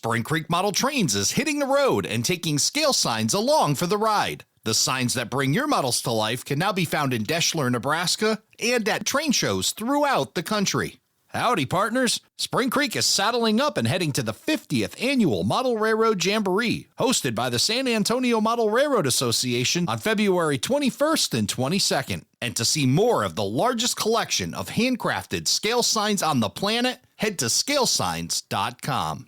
Spring Creek Model Trains is hitting the road and taking scale signs along for the ride. The signs that bring your models to life can now be found in Deschler, Nebraska, and at train shows throughout the country. Howdy, partners. Spring Creek is saddling up and heading to the 50th Annual Model Railroad Jamboree, hosted by the San Antonio Model Railroad Association on February 21st and 22nd. And to see more of the largest collection of handcrafted scale signs on the planet, head to scalesigns.com.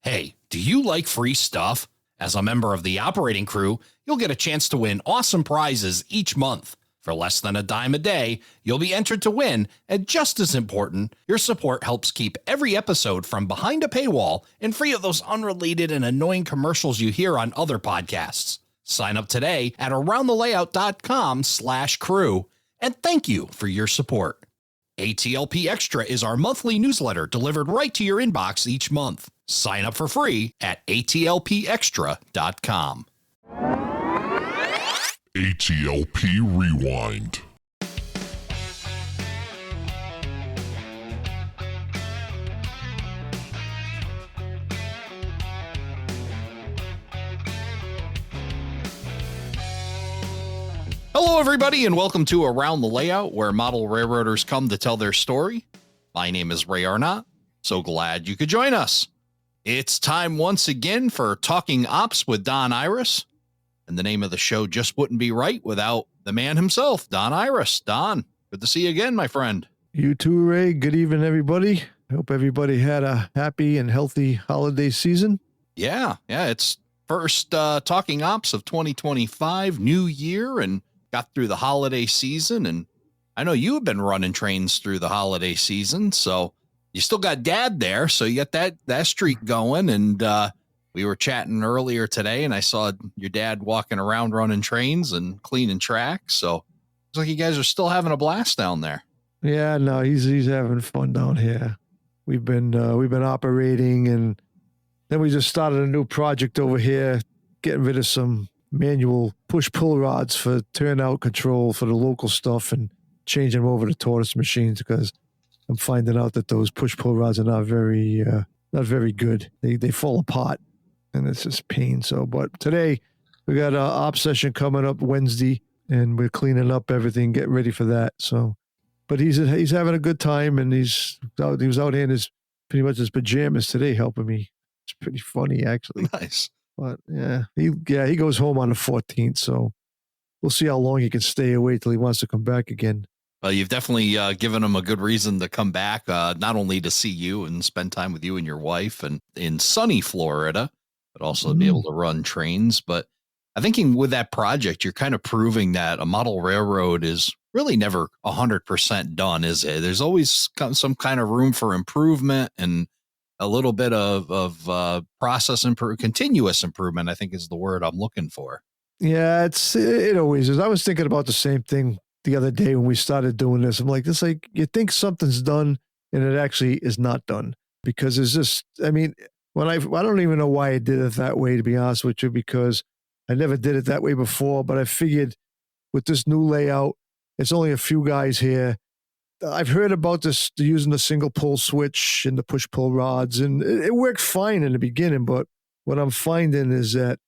Hey, do you like free stuff? As a member of the operating crew, you'll get a chance to win awesome prizes each month. For less than a dime a day, you'll be entered to win, and just as important, your support helps keep every episode from behind a paywall and free of those unrelated and annoying commercials you hear on other podcasts. Sign up today at aroundthelayout.com/crew, and thank you for your support. ATLP Extra is our monthly newsletter delivered right to your inbox each month. Sign up for free at atlpextra.com. ATLP Rewind. Hello, everybody, and welcome to Around the Layout, where model railroaders come to tell their story. My name is Ray Arnott. So glad you could join us. It's time once again for Talking Ops with Don Irace. And the name of the show just wouldn't be right without the man himself, Don Irace. Don, good to see you again, my friend. You too, Ray. Good evening, everybody. I hope everybody had a happy and healthy holiday season. Yeah, it's first Talking Ops of 2025, new year, and got through the holiday season. And I know you have been running trains through the holiday season, so you still got Dad there, so you got that streak going. And we were chatting earlier today, and I saw your dad walking around running trains and cleaning tracks. So it's like you guys are still having a blast down there. Yeah, no, he's having fun down here. We've been operating, and then we just started a new project over here, getting rid of some manual push-pull rods for turnout control for the local stuff and changing them over to tortoise machines, because I'm finding out that those push-pull rods are not very good. They fall apart. And it's just pain. So, but today we got an op session coming up Wednesday, and we're cleaning up everything, getting ready for that. So, but he's having a good time, and he was out here in pretty much his pajamas today, helping me. It's pretty funny, actually. Nice. But he goes home on the 14th, so we'll see how long he can stay away till he wants to come back again. Well, you've definitely given him a good reason to come back, not only to see you and spend time with you and your wife, and in sunny Florida, but also to be able to run trains. But I think with that project, you're kind of proving that a model railroad is really never 100% done, is it? There's always some kind of room for improvement and a little bit of continuous improvement, I think is the word I'm looking for. Yeah, it always is. I was thinking about the same thing the other day when we started doing this. I'm like, you think something's done and it actually is not done, because it's just, I don't even know why I did it that way, to be honest with you, because I never did it that way before. But I figured with this new layout, it's only a few guys here. I've heard about this, using the single pull switch and the push pull rods, and it worked fine in the beginning. But what I'm finding is that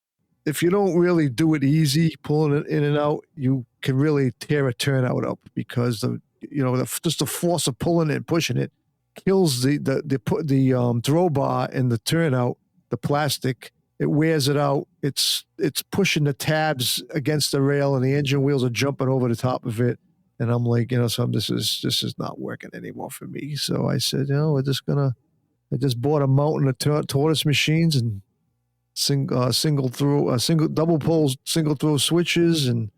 if you don't really do it easy, pulling it in and out, you can really tear a turnout up, because just the force of pulling it and pushing it kills the throw bar and the turnout, the plastic. It wears it out. It's pushing the tabs against the rail, and the engine wheels are jumping over the top of it. And I'm like, this is not working anymore for me. So I said, I just bought a mountain of tortoise machines and double pole single throw switches, and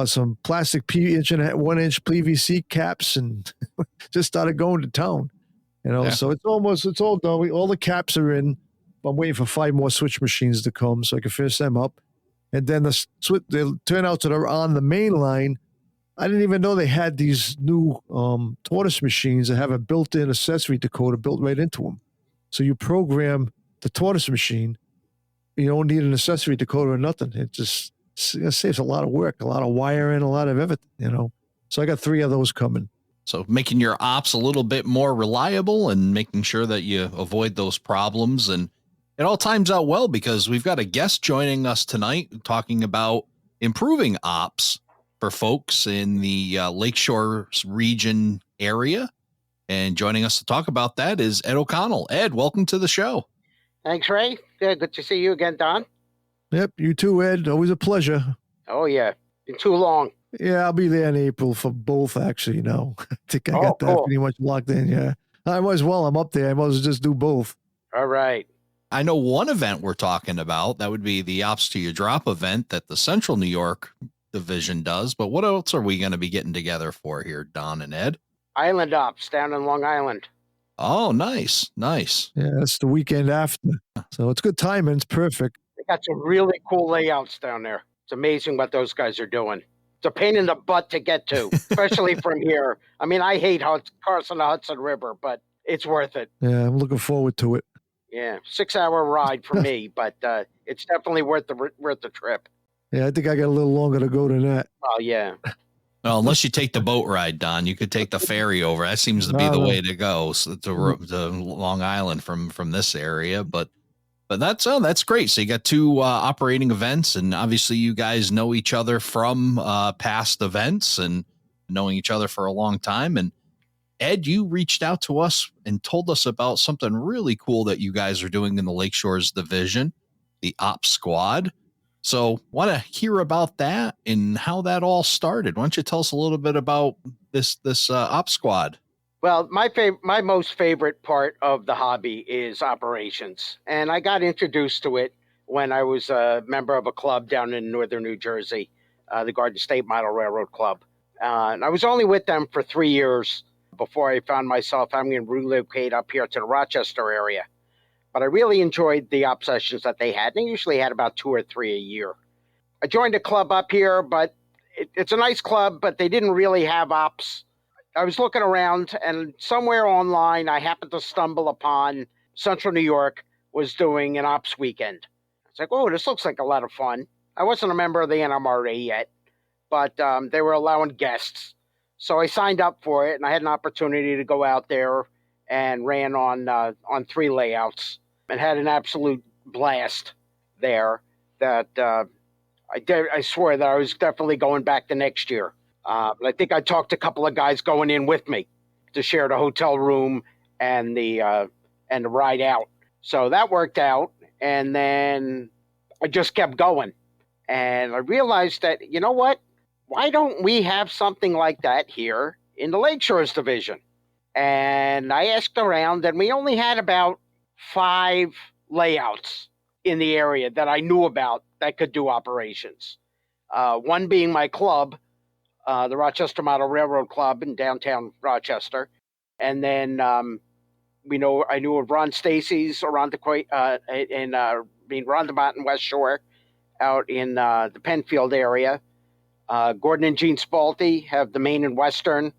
some plastic 1-inch PVC caps, and just started going to town. So it's all done. All the caps are in. I'm waiting for 5 more switch machines to come so I can finish them up. And then the turnouts that are on the main line, I didn't even know they had these new tortoise machines that have a built-in accessory decoder built right into them. So you program the tortoise machine. You don't need an accessory decoder or nothing. It just saves a lot of work, a lot of wiring, a lot of everything, So I got 3 of those coming. So making your ops a little bit more reliable and making sure that you avoid those problems. And It all times out well because we've got a guest joining us tonight talking about improving ops for folks in the Lakeshores region area. And joining us to talk about that is Ed O'Connell. Ed, welcome to the show. Thanks, Ray. Good to see you again, Don. Yep, you too, Ed. Always a pleasure. Oh, yeah. Been too long. Yeah, I'll be there in April for both, actually. I think I got that cool. pretty much locked in, yeah. I might as well. I'm up there. I might as well just do both. All right. I know one event we're talking about. That would be the Ops to Your Drop event that the Central New York division does. But what else are we going to be getting together for here, Don and Ed? Island Ops down in Long Island. Oh, nice. Yeah, that's the weekend after. So it's good timing. It's perfect. They got some really cool layouts down there. It's amazing what those guys are doing. It's a pain in the butt to get to, especially from here. I mean, I hate crossing the Hudson River, but it's worth it. Yeah, I'm looking forward to it. Yeah, 6-hour ride for me, but it's definitely worth the trip. Yeah, I think I got a little longer to go than that. Oh, yeah. Well, unless you take the boat ride, Don, you could take the ferry over. That seems to be the way to go to Long Island from this area. But that's great. So you got two operating events, and obviously you guys know each other from past events and knowing each other for a long time. And Ed, you reached out to us and told us about something really cool that you guys are doing in the Lakeshores Division, the Ops Squad. So want to hear about that and how that all started. Why don't you tell us a little bit about this Ops Squad? Well, my most favorite part of the hobby is operations. And I got introduced to it when I was a member of a club down in northern New Jersey, the Garden State Model Railroad Club. And I was only with them for 3 years before I found myself having to relocate up here to the Rochester area. But I really enjoyed the op sessions that they had. They usually had about 2 or 3 a year. I joined a club up here, but it's a nice club, but they didn't really have ops. I was looking around, and somewhere online, I happened to stumble upon Central New York was doing an ops weekend. It's like, oh, this looks like a lot of fun. I wasn't a member of the NMRA yet, but they were allowing guests. So I signed up for it, and I had an opportunity to go out there and ran on 3 layouts and had an absolute blast there that I swore that I was definitely going back the next year. But I think I talked a couple of guys going in with me to share the hotel room and the ride out. So that worked out. And then I just kept going. And I realized that, you know what? Why don't we have something like that here in the Lakeshores Division? And I asked around, and we only had about 5 layouts in the area that I knew about that could do operations. One being my club, the Rochester Model Railroad Club in downtown Rochester. And then I knew of Ron Stacy's around Roundabout and West Shore out in the Penfield area. Gordon and Gene Spalte have the Main and Western.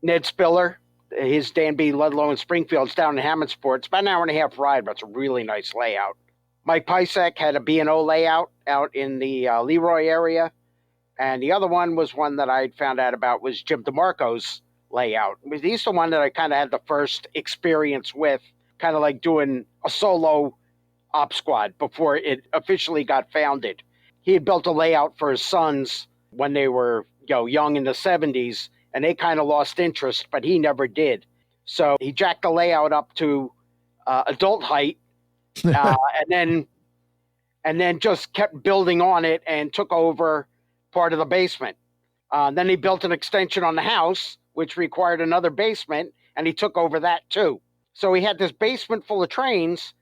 Ned Spiller, his Dan B. Ludlow and Springfield's down in Hammondsport. It's about an hour and a half ride, but it's a really nice layout. Mike Pisek had a B&O layout out in the Leroy area. And the other one was one that I found out about was Jim DeMarco's layout. He's the one that I kind of had the first experience with, kind of like doing a solo op squad before it officially got founded. He had built a layout for his sons when they were young in the 70s, and they kind of lost interest, but he never did. So he jacked the layout up to adult height, and then just kept building on it and took over part of the basement. Then he built an extension on the house, which required another basement, and he took over that too. So he had this basement full of trains,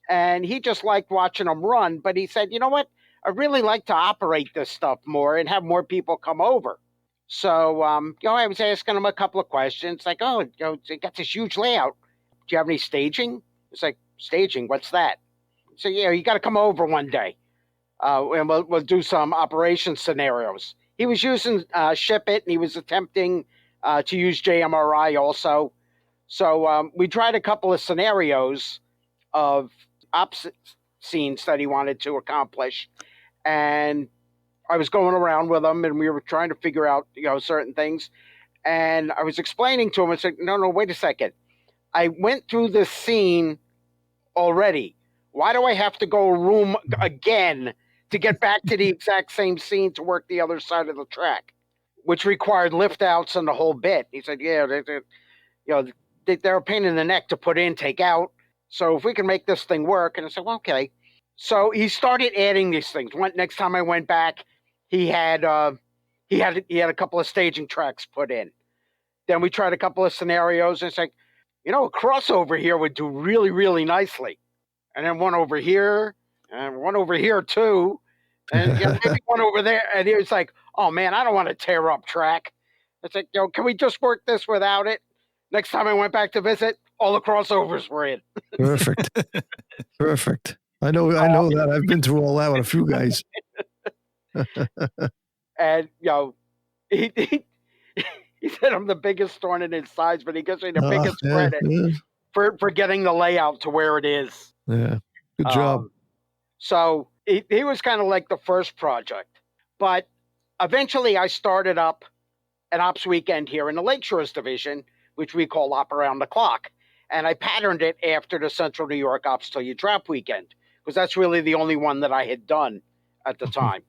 and he just liked watching them run, but he said, you know what? I really like to operate this stuff more and have more people come over. So, I was asking him a couple of questions, like, oh, you got this huge layout. Do you have any staging? It's like, staging, what's that? So, you got to come over one day, and we'll do some operation scenarios. He was using Ship It, and he was attempting to use JMRI also. So we tried a couple of scenarios of ops scenes that he wanted to accomplish, and I was going around with him, and we were trying to figure out, certain things. And I was explaining to him, I said, no, wait a second. I went through this scene already why do I have to go a room again to get back to the exact same scene to work the other side of the track, which required lift outs and the whole bit. He said, yeah, they're a pain in the neck to put in, take out. So if we can make this thing work, and I said, well, okay. So he started adding these things. Next time I went back, he had a couple of staging tracks put in. Then we tried a couple of scenarios, and it's like, a crossover here would do really, really nicely. And then one over here, and one over here too, and maybe one over there. And he was like, oh man, I don't want to tear up track. It's like, can we just work this without it? Next time I went back to visit, all the crossovers were in. Perfect. Perfect. I know that. I've been through all that with a few guys. And he said I'm the biggest thorn in his sides, but he gives me the biggest credit for getting the layout to where it is. Yeah, good job. So he was kind of like the first project, but eventually I started up an ops weekend here in the Lakeshores Division, which we call Op Around the Clock. And I patterned it after the Central New York Ops Till You Drop weekend, because that's really the only one that I had done at the time.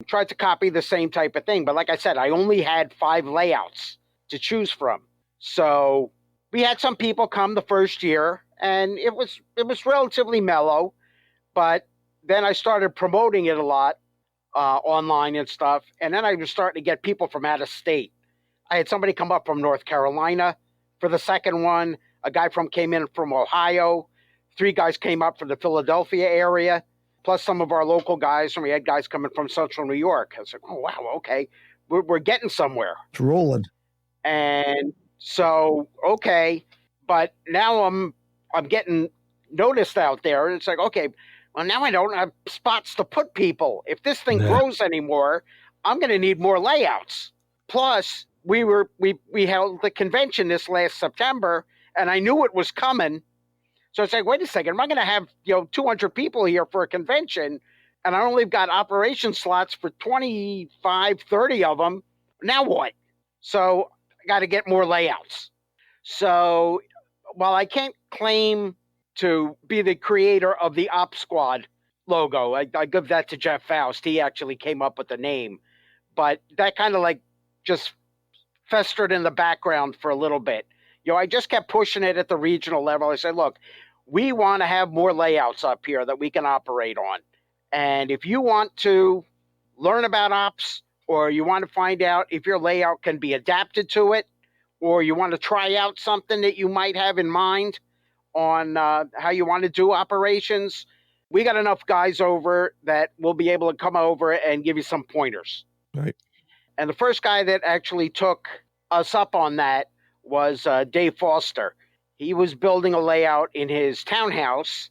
Tried to copy the same type of thing, but like I said, I only had 5 layouts to choose from. So we had some people come the first year, and it was relatively mellow, but then I started promoting it a lot online and stuff, and then I was starting to get people from out of state. I had somebody come up from North Carolina for the second one. A guy came in from Ohio. 3 guys came up from the Philadelphia area, plus some of our local guys, and we had guys coming from Central New York. I was like, oh, wow, okay. We're getting somewhere. It's rolling. And so, okay. But now I'm getting noticed out there. And it's like, okay, well, now I don't have spots to put people. If this thing grows anymore, I'm going to need more layouts. Plus, we held the convention this last September, and I knew it was coming. So it's like, wait a second, am I going to have 200 people here for a convention, and I only got operation slots for 25, 30 of them? Now what? So I got to get more layouts. So while I can't claim to be the creator of the Op Squad logo, I give that to Jeff Faust. He actually came up with the name. But that kind of just festered in the background for a little bit. I just kept pushing it at the regional level. I said, look, we want to have more layouts up here that we can operate on. And if you want to learn about ops, or you want to find out if your layout can be adapted to it, or you want to try out something that you might have in mind on how you want to do operations, we got enough guys over that will be able to come over and give you some pointers. Right. And the first guy that actually took us up on that was Dave Foster. He was building a layout in his townhouse,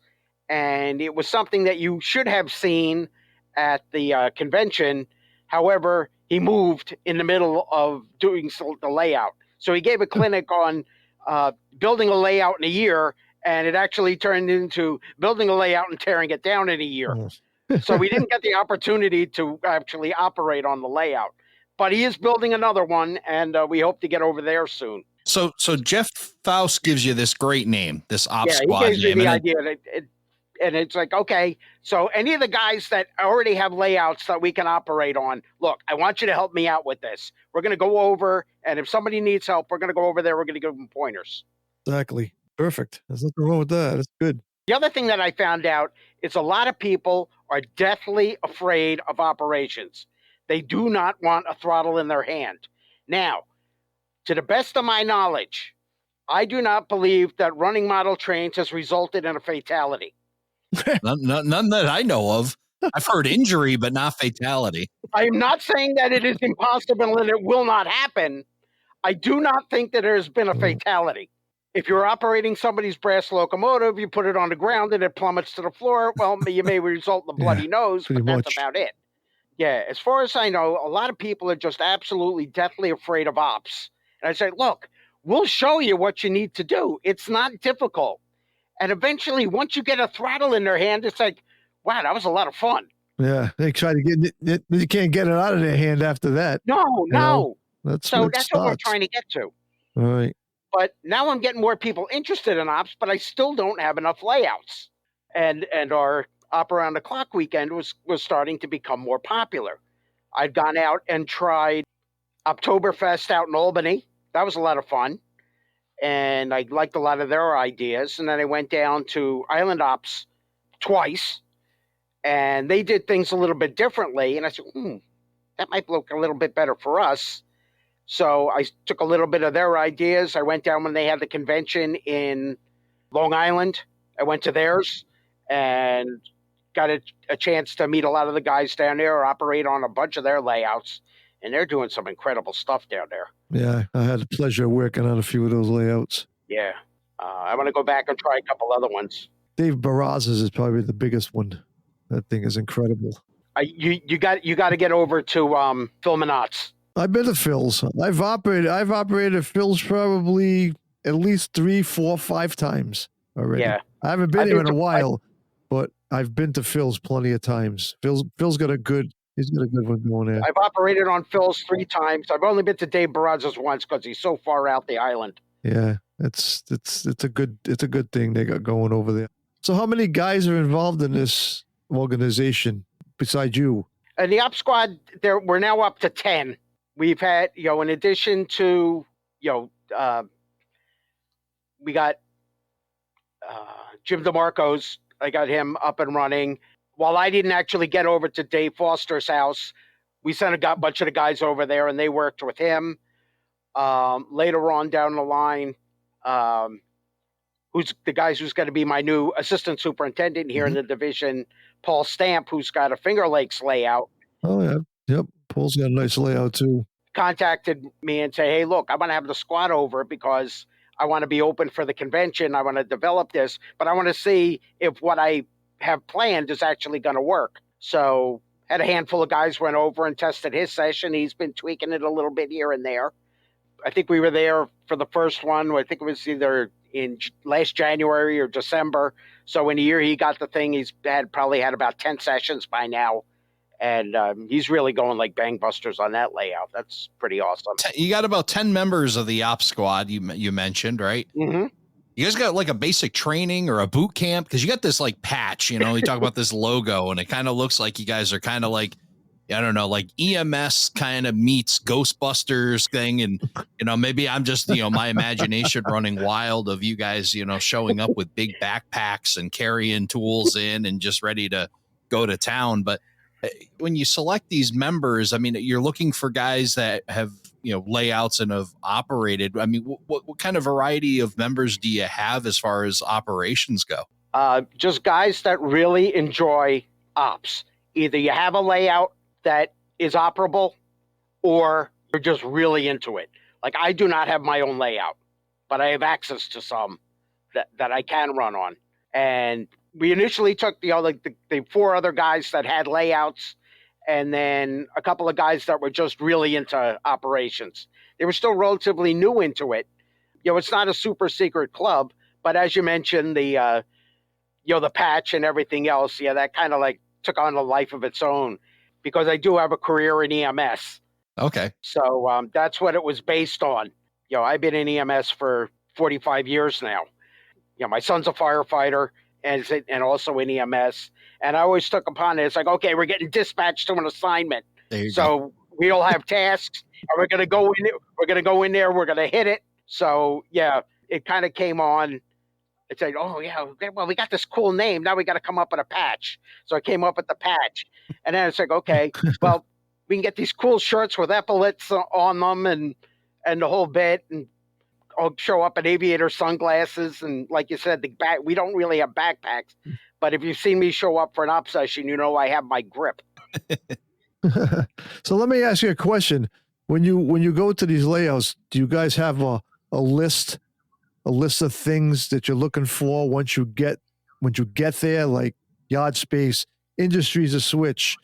and it was something that you should have seen at the convention. However, he moved in the middle of doing the layout. So he gave a clinic on building a layout in a year, and it actually turned into building a layout and tearing it down in a year. So we didn't get the opportunity to actually operate on the layout. But he is building another one, and we hope to get over there soon. So Jeff Faust gives you this great name, this Op Squad name. Yeah, he gives me the idea that and it's like, okay, so any of the guys that already have layouts that we can operate on, look, I want you to help me out with this. We're going to go over, and if somebody needs help, we're going to go over there. We're going to give them pointers. Exactly. Perfect. There's nothing wrong with that. That's good. The other thing that I found out is a lot of people are deathly afraid of operations. They do not want a throttle in their hand. Now, to the best of my knowledge, I do not believe that running model trains has resulted in a fatality. None that I know of. I've heard injury, but not fatality. I am not saying that it is impossible and it will not happen. I do not think that there has been a fatality. If you're operating somebody's brass locomotive, you put it on the ground and it plummets to the floor, well, you may result in a bloody nose, but that's about it. Yeah, as far as I know, a lot of people are just absolutely deathly afraid of ops. And I say, look, we'll show you what you need to do. It's not difficult. And eventually, once you get a throttle in their hand, it's like, wow, that was a lot of fun. Yeah, they try to get it. You can't get it out of their hand after that. No. That's what we're trying to get to. All right. But now I'm getting more people interested in ops, but I still don't have enough layouts. and our Op Around the Clock weekend was starting to become more popular. I'd gone out and tried Oktoberfest out in Albany. That was a lot of fun, and I liked a lot of their ideas. And then I went down to Island Ops twice, and they did things a little bit differently. And I said, that might look a little bit better for us. So I took a little bit of their ideas. I went down when they had the convention in Long Island. I went to theirs and got a chance to meet a lot of the guys down there, or operate on a bunch of their layouts. And they're doing some incredible stuff down there. Yeah, I had the pleasure of working on a few of those layouts. Yeah. I want to go back and try a couple other ones. Dave Barraz's is probably the biggest one. That thing is incredible. You got to get over to Phil Minot's. I've been to Phil's. I've operated Phil's probably at least 3, 4, 5 times already. Yeah. I haven't been here in a while, but I've been to Phil's plenty of times. Phil's got a good one going there. I've operated on Phil's 3 times. I've only been to Dave Barraz's once because he's so far out the island. Yeah, it's a good thing they got going over there. So how many guys are involved in this organization besides you? And the op squad, we're now up to 10. We've had, in addition to, we got Jim DeMarco's. I got him up and running. While I didn't actually get over to Dave Foster's house, we sent a bunch of the guys over there, and they worked with him. Later on down the line, who's going to be my new assistant superintendent here in the division, Paul Stamp, who's got a Finger Lakes layout. Oh, yeah. Yep. Paul's got a nice layout, too. Contacted me and say, hey, look, I want to have the squad over because I want to be open for the convention. I want to develop this, but I want to see if what I have planned is actually going to work. So had a handful of guys went over and tested his session. He's been tweaking it a little bit here and there. I think we were there for the first one. I think it was either in last January or December. So in a year he got the thing, he's probably had about 10 sessions by now. And he's really going like gangbusters on that layout. That's pretty awesome. You got about 10 members of the op squad you mentioned, right? Mm-hmm. You guys got like a basic training or a boot camp? Because you got this like patch, you talk about this logo, and it kind of looks like you guys are kind of like, I don't know, like EMS kind of meets Ghostbusters thing. And, maybe I'm just, my imagination running wild of you guys, showing up with big backpacks and carrying tools in and just ready to go to town. But when you select these members, I mean, you're looking for guys that have, layouts and have operated. I mean, what kind of variety of members do you have as far as operations go? Just guys that really enjoy ops. Either you have a layout that is operable or you're just really into it. Like I do not have my own layout, but I have access to some that I can run on. And we initially took the 4 other guys that had layouts, and then a couple of guys that were just really into operations. They were still relatively new into it. It's not a super secret club, but as you mentioned, the patch and everything else, that kind of like took on a life of its own because I do have a career in EMS. Okay. So that's what it was based on. I've been in EMS for 45 years now. My son's a firefighter and also in EMS. And I always took upon it. It's like, okay, we're getting dispatched to an assignment. So we all have tasks, and we're going to go in. We're going to go in there. We're going to hit it. So yeah, it kind of came on. It said, oh yeah, well we got this cool name. Now we got to come up with a patch. So I came up with the patch, and then it's like, okay, well we can get these cool shirts with epaulets on them and the whole bit, and I'll show up in aviator sunglasses, and like you said, we don't really have backpacks. But if you've seen me show up for an op session, I have my grip. So let me ask you a question. When you go to these layouts, do you guys have a list of things that you're looking for once you get there, like yard space, industries to switch,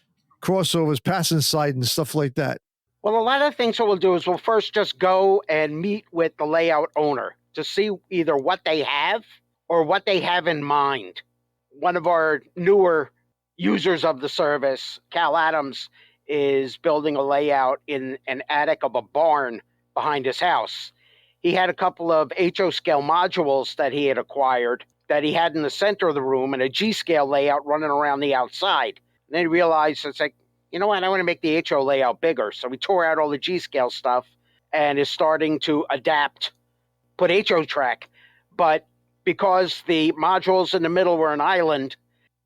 crossovers, passing side, and stuff like that? Well, a lot of the things that we'll do is we'll first just go and meet with the layout owner to see either what they have or what they have in mind. One of our newer users of the service, Cal Adams, is building a layout in an attic of a barn behind his house. He had a couple of HO scale modules that he had acquired that he had in the center of the room and a G-scale layout running around the outside. And then he realized, it's like, you know what, I want to make the HO layout bigger. So we tore out all the G-scale stuff and is starting to adapt, put HO track. But because the modules in the middle were an island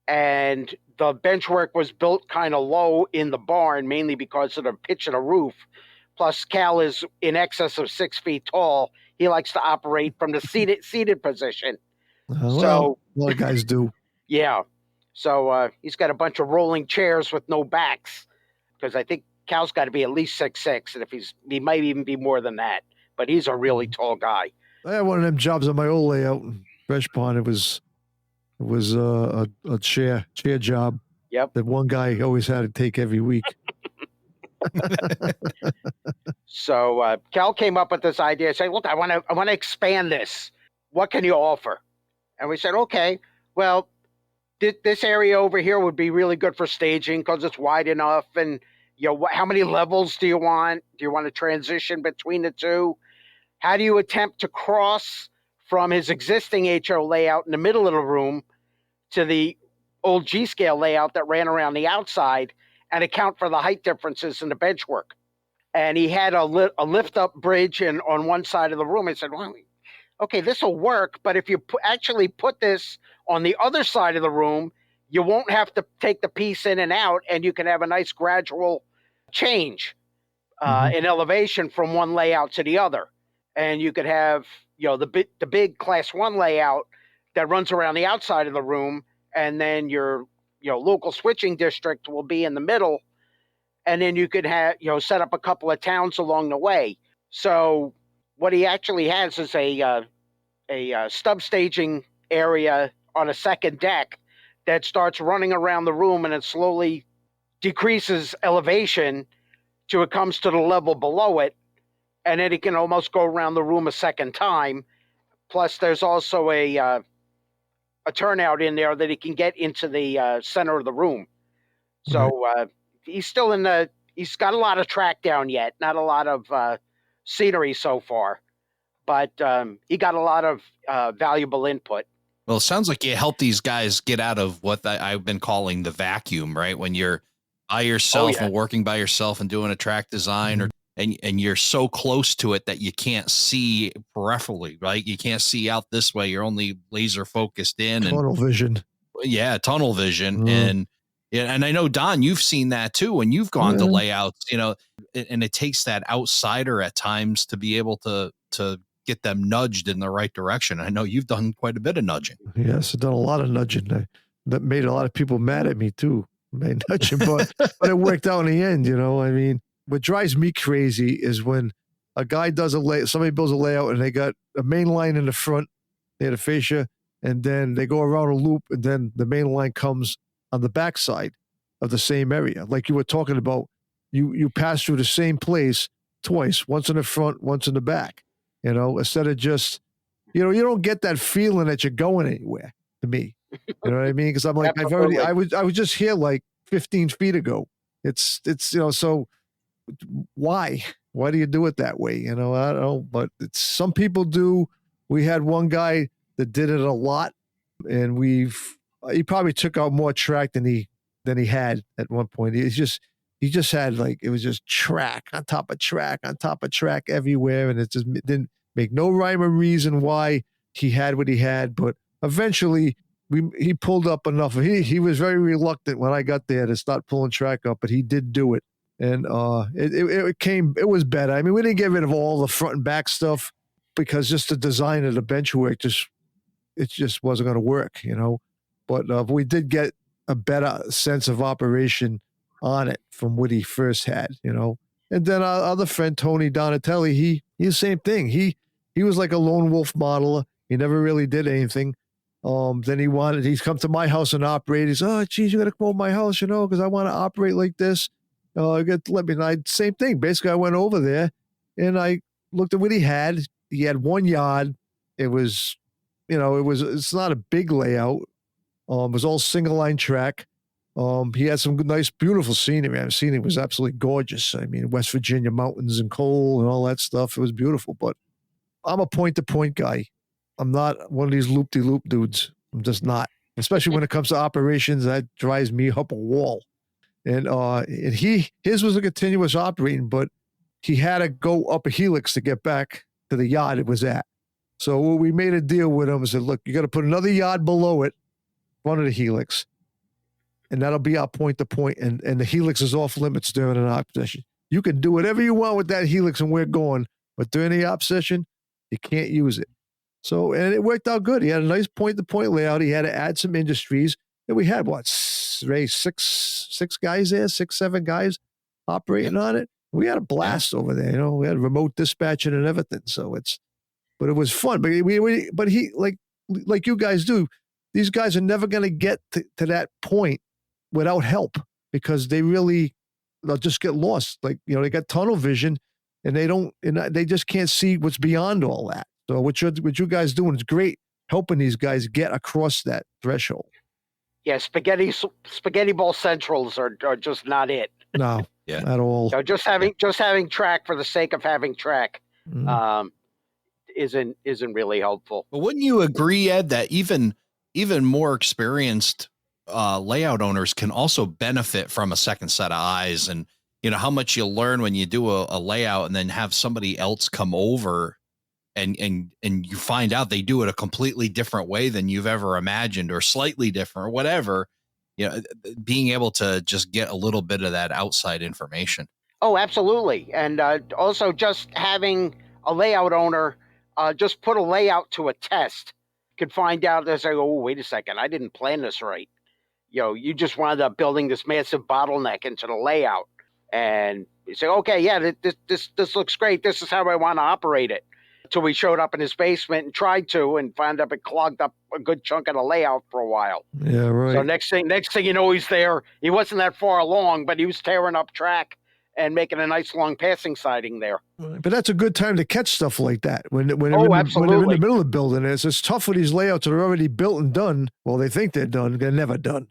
and the benchwork was built kind of low in the barn, mainly because of the pitch of the roof, plus Cal is in excess of 6 feet tall, he likes to operate from the seated position. Well, a lot of guys do. Yeah. So he's got a bunch of rolling chairs with no backs, because I think Cal's got to be at least 6'6", and he might even be more than that. But he's a really tall guy. I had one of them jobs on my old layout in Fresh Pond. It was a chair job. Yep. That one guy always had to take every week. So Cal came up with this idea, saying, "Look, I want to expand this. What can you offer?" And we said, "Okay, well, this area over here would be really good for staging because it's wide enough. And how many levels do you want? Do you want to transition between the two? How do you attempt to cross from his existing HO layout in the middle of the room to the old G-scale layout that ran around the outside and account for the height differences in the benchwork?" And he had a lift-up bridge on one side of the room. I said, "Well, okay, this will work, but if you actually put this on the other side of the room, you won't have to take the piece in and out, and you can have a nice gradual change in elevation from one layout to the other. And you could have, the big Class 1 layout that runs around the outside of the room, and then your local switching district will be in the middle, and then you could have set up a couple of towns along the way." So what he actually has is a stub staging area on a second deck that starts running around the room, and it slowly decreases elevation till it comes to the level below it, and then it can almost go around the room a second time. Plus, there's also a turnout in there that he can get into the center of the room. So he's still he's got a lot of track down yet, not a lot of scenery so far, but he got a lot of valuable input. Well, it sounds like you help these guys get out of what I've been calling the vacuum, right? When you're by yourself and working by yourself and doing a track design, and you're so close to it that you can't see peripherally, right? You can't see out this way. You're only laser focused in. Tunnel vision. Yeah, tunnel vision. And I know, Don, you've seen that too when you've gone to layouts, and it takes that outsider at times to be able to get them nudged in the right direction. I know you've done quite a bit of nudging. Yes, I've done a lot of nudging. That made a lot of people mad at me too. Nudging, but it worked out in the end. I mean, what drives me crazy is when a guy does somebody builds a layout and they got a main line in the front, they had a fascia, and then they go around a loop, and then the main line comes on the backside of the same area. Like you were talking about, you pass through the same place twice, once in the front, once in the back. Instead of just, you don't get that feeling that you're going anywhere. To me, you know what I mean? Because I'm like, I was just here like 15 feet ago. It's so why do you do it that way? I don't know, but some people do. We had one guy that did it a lot, and he probably took out more track than he had at one point. He just had it was just track on top of track on top of track everywhere, and it just didn't make no rhyme or reason why he had what he had. But eventually he pulled up enough. He was very reluctant when I got there to start pulling track up, but he did do it. And it was better. I mean, we didn't get rid of all the front and back stuff because just the design of the bench work it just wasn't going to work, But we did get a better sense of operation on it from what he first had, And then our other friend Tony Donatelli, he's the same thing. He was like a lone wolf modeler. He never really did anything. Then he's come to my house and operate. He's, "Oh, geez, you got to come over my house, because I want to operate like this. Same thing. Basically, I went over there and I looked at what he had. He had 1 yard. It was, it's not a big layout. It was all single line track. He had some nice, beautiful scenery. The scenery was absolutely gorgeous. I mean, West Virginia mountains and coal and all that stuff. It was beautiful, but I'm a point-to-point guy. I'm not one of these loop-de-loop dudes. I'm just not. Especially when it comes to operations, that drives me up a wall. And his was a continuous operating, but he had to go up a helix to get back to the yard it was at. So we made a deal with him and said, look, you got to put another yard below it, front of the helix, and that'll be our point to point. And the helix is off limits during an op session. You can do whatever you want with that helix and we're going, but during the op session, you can't use it. So, and it worked out good. He had a nice point to point layout. He had to add some industries. And we had what, Ray, six guys there, 6, 7 guys operating on it. We had a blast over there. You know, we had remote dispatching and everything. So but it was fun. But but he like you guys do. These guys are never going to get to that point without help because they'll just get lost. Like, you know, they got tunnel vision and they just can't see what's beyond all that. So what you guys doing is great, helping these guys get across that threshold. Yeah, spaghetti ball centrals are just not it. No, at all. So just having track for the sake of having track isn't really helpful. But wouldn't you agree, Ed, that even more experienced layout owners can also benefit from a second set of eyes? And you know how much you learn when you do a layout and then have somebody else come over and you find out they do it a completely different way than you've ever imagined or slightly different or whatever. You know, being able to just get a little bit of that outside information. Oh, absolutely. And also just having a layout owner just put a layout to a test could find out as I go, oh, wait a second, I didn't plan this right. You know, you just wound up building this massive bottleneck into the layout. And you say, okay, yeah, this looks great. This is how I want to operate it. Until we showed up in his basement and tried to and found out it clogged up a good chunk of the layout for a while. Yeah, right. So next thing you know, he's there. He wasn't that far along, but he was tearing up track and making a nice long passing siding there. But that's a good time to catch stuff like that. When they're in the middle of building it. It's tough with these layouts that are already built and done. Well, they think they're done. They're never done.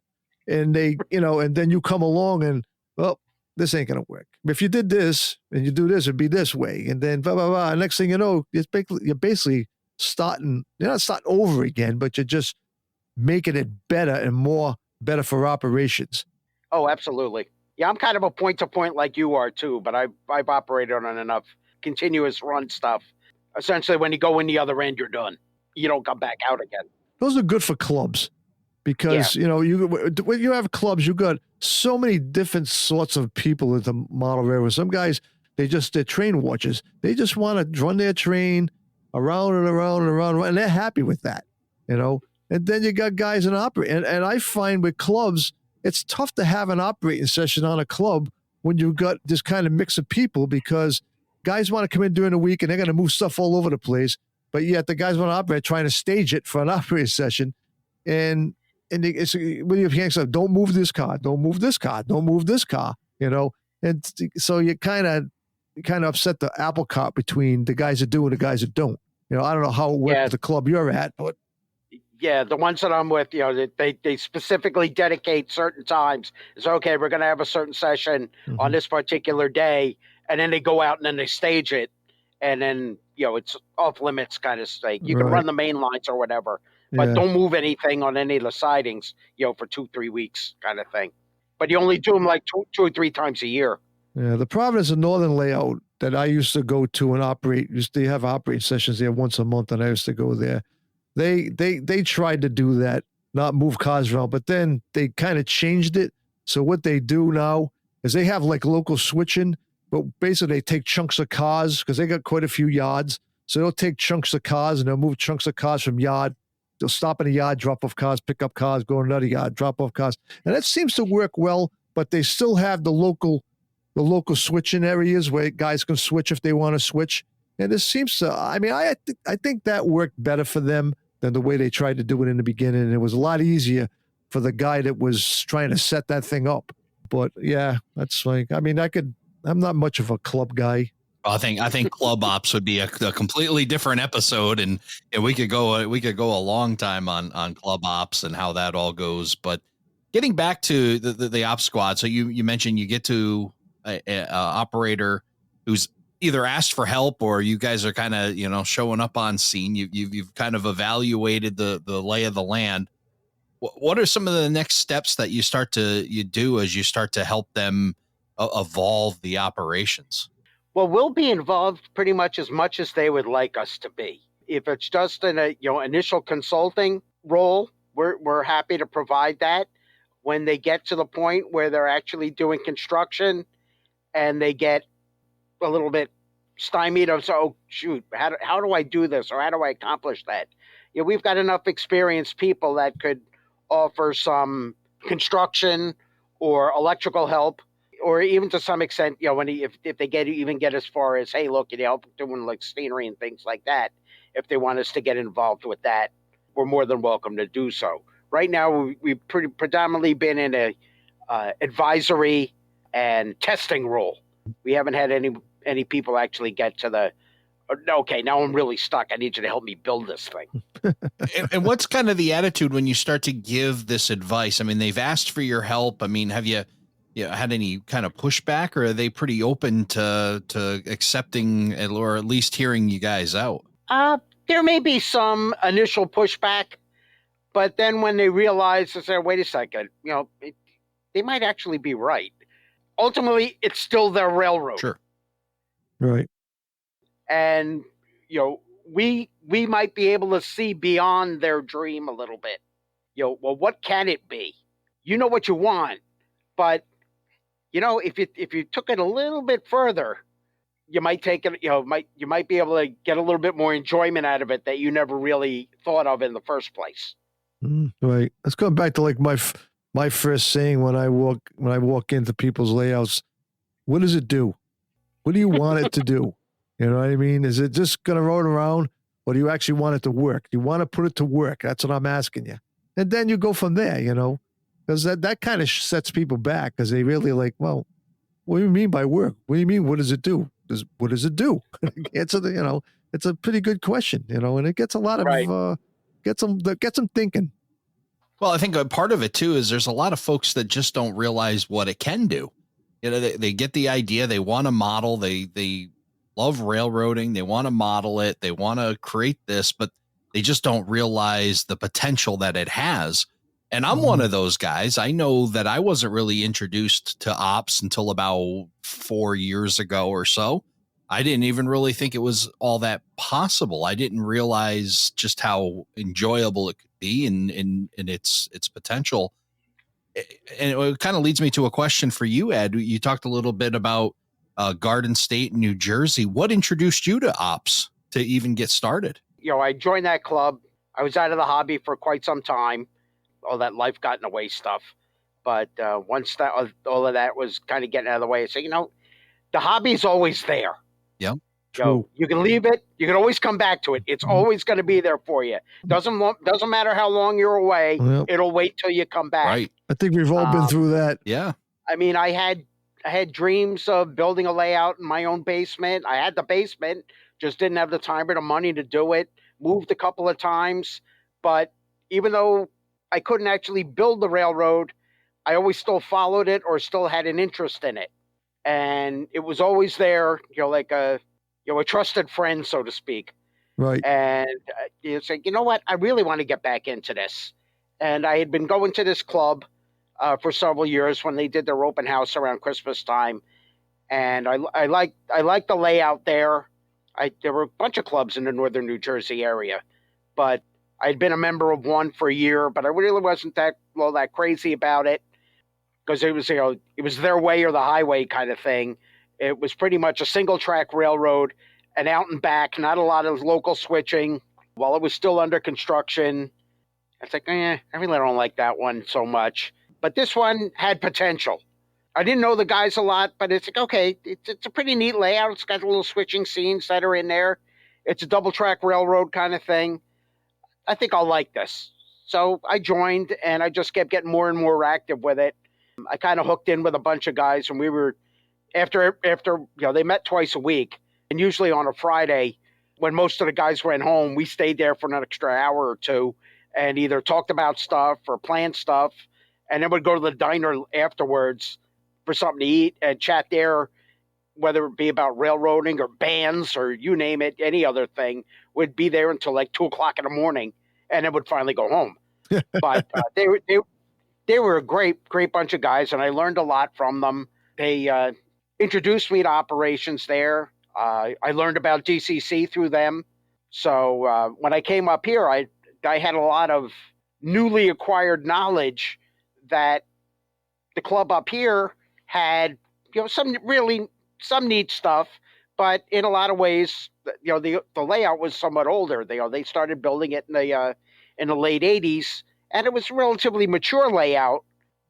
And they, you know, and then you come along and, well, this ain't going to work. If you did this and you do this, it'd be this way. And then blah, blah, blah. Next thing you know, you're basically starting, you're not starting over again, but you're just making it better and better for operations. Oh, absolutely. Yeah, I'm kind of a point-to-point like you are too, but I've operated on enough continuous run stuff. Essentially, when you go in the other end, you're done. You don't come back out again. Those are good for clubs because, you know, when you have clubs, you got so many different sorts of people at the model railroad. Some guys, they're train watchers. They just want to run their train around and around and around, and they're happy with that, you know. And then you got guys in operate. And I find with clubs, it's tough to have an operating session on a club when you've got this kind of mix of people because guys want to come in during the week and they're going to move stuff all over the place. But yet the guys want to operate, trying to stage it for an operating session. And it's when you hear stuff, don't move this car, don't move this car, don't move this car, you know. And so you kind of upset the apple cart between the guys that do and the guys that don't. You know, I don't know how it works at the club you're at, but yeah, the ones that I'm with, you know, they specifically dedicate certain times. It's okay, we're going to have a certain session on this particular day, and then they go out and then they stage it, and then, you know, it's off limits kind of state. You can run the main lines or whatever, but don't move anything on any of the sidings, you know, for 2-3 weeks kind of thing. But you only do them like two or three times a year. Yeah, the Providence and Northern layout that I used to go to and operate, they have operating sessions there once a month, and I used to go there. They tried to do that, not move cars around, but then they kind of changed it. So what they do now is they have like local switching, but basically they take chunks of cars because they got quite a few yards. So they'll take chunks of cars and they'll move chunks of cars from yard. They'll stop in a yard, drop off cars, pick up cars, go to another yard, drop off cars. And that seems to work well, but they still have the local switching areas where guys can switch if they want to switch. And this seems to, I mean, I think that worked better for them than the way they tried to do it in the beginning. And it was a lot easier for the guy that was trying to set that thing up. But yeah, that's like, I mean, I'm not much of a club guy. I think club ops would be a completely different episode, and we could go a long time on club ops and how that all goes. But getting back to the op squad, so you mentioned you get to a operator who's either asked for help or you guys are kind of, showing up on scene. You've kind of evaluated the lay of the land. What are some of the next steps that you do as you start to help them evolve the operations? Well, we'll be involved pretty much as they would like us to be. If it's just an initial consulting role, we're happy to provide that. When they get to the point where they're actually doing construction and they get a little bit stymied of, so, oh, shoot, how do I do this, or how do I accomplish that? We've got enough experienced people that could offer some construction or electrical help, or even to some extent, if they get as far as, hey, look, help doing like scenery and things like that. If they want us to get involved with that, we're more than welcome to do so. Right now, we've predominantly been in a advisory and testing role. We haven't had any people actually get to the, okay, now I'm really stuck. I need you to help me build this thing. And what's kind of the attitude when you start to give this advice? I mean, they've asked for your help. I mean, have you had any kind of pushback, or are they pretty open to accepting or at least hearing you guys out? There may be some initial pushback, but then when they realize, they say, wait a second, they might actually be right. Ultimately, it's still their railroad. Sure. Right. And, we might be able to see beyond their dream a little bit. Well, what can it be? You know what you want, but, if you took it a little bit further, you might take it, you might be able to get a little bit more enjoyment out of it that you never really thought of in the first place. Right. Let's go back to like my first saying when I walk into people's layouts. What does it do? What do you want it to do? You know what I mean? Is it just going to roll around, or do you actually want it to work? Do you want to put it to work? That's what I'm asking you. And then you go from there, because that kind of sets people back, because they really like, well, what do you mean by work? What do you mean? What does it do? What does it do? It's a pretty good question, and it gets a lot of, Right. gets them thinking. Well, I think a part of it too is there's a lot of folks that just don't realize what it can do. They get the idea, they want to model, they love railroading, they want to model it, they want to create this, but they just don't realize the potential that it has. And I'm one of those guys. I know that I wasn't really introduced to ops until about 4 years ago or so. I didn't even really think it was all that possible. I didn't realize just how enjoyable it could be and its potential. And it kind of leads me to a question for you, Ed. You talked a little bit about Garden State, New Jersey. What introduced you to ops to even get started? I joined that club. I was out of the hobby for quite some time. All that life got in the way stuff. But once all of that was kind of getting out of the way, I said, the hobby's always there. Yeah. You can leave it. You can always come back to it. It's always going to be there for you. Doesn't matter how long you're away. Yep. It'll wait till you come back. Right. I think we've all been through that. Yeah. I mean, I had dreams of building a layout in my own basement. I had the basement, just didn't have the time or the money to do it. Moved a couple of times, but even though I couldn't actually build the railroad, I always still followed it or still had an interest in it. And it was always there, like a trusted friend, so to speak. Right. And it's like, you know what? I really want to get back into this. And I had been going to this club for several years when they did their open house around Christmas time. And I liked the layout there. There were a bunch of clubs in the northern New Jersey area, but I'd been a member of one for a year, but I really wasn't that crazy about it, because it was their way or the highway kind of thing. It was pretty much a single track railroad and out and back, not a lot of local switching while it was still under construction. It's like, I really don't like that one so much. But this one had potential. I didn't know the guys a lot, but it's like, okay, it's a pretty neat layout. It's got little switching scenes that are in there. It's a double track railroad kind of thing. I think I'll like this. So I joined, and I just kept getting more and more active with it. I kind of hooked in with a bunch of guys, and we were, after they met twice a week, and usually on a Friday, when most of the guys went home, we stayed there for an extra hour or two and either talked about stuff or planned stuff, and then we'd go to the diner afterwards for something to eat and chat there whether it be about railroading or bands or you name it, any other thing, would be there until like 2 o'clock in the morning, and then would finally go home. But they were a great bunch of guys, and I learned a lot from them. They introduced me to operations there. I learned about DCC through them. So when I came up here, I had a lot of newly acquired knowledge that the club up here had, some neat stuff, but in a lot of ways, the layout was somewhat older. They started building it in the late 80s, and it was a relatively mature layout,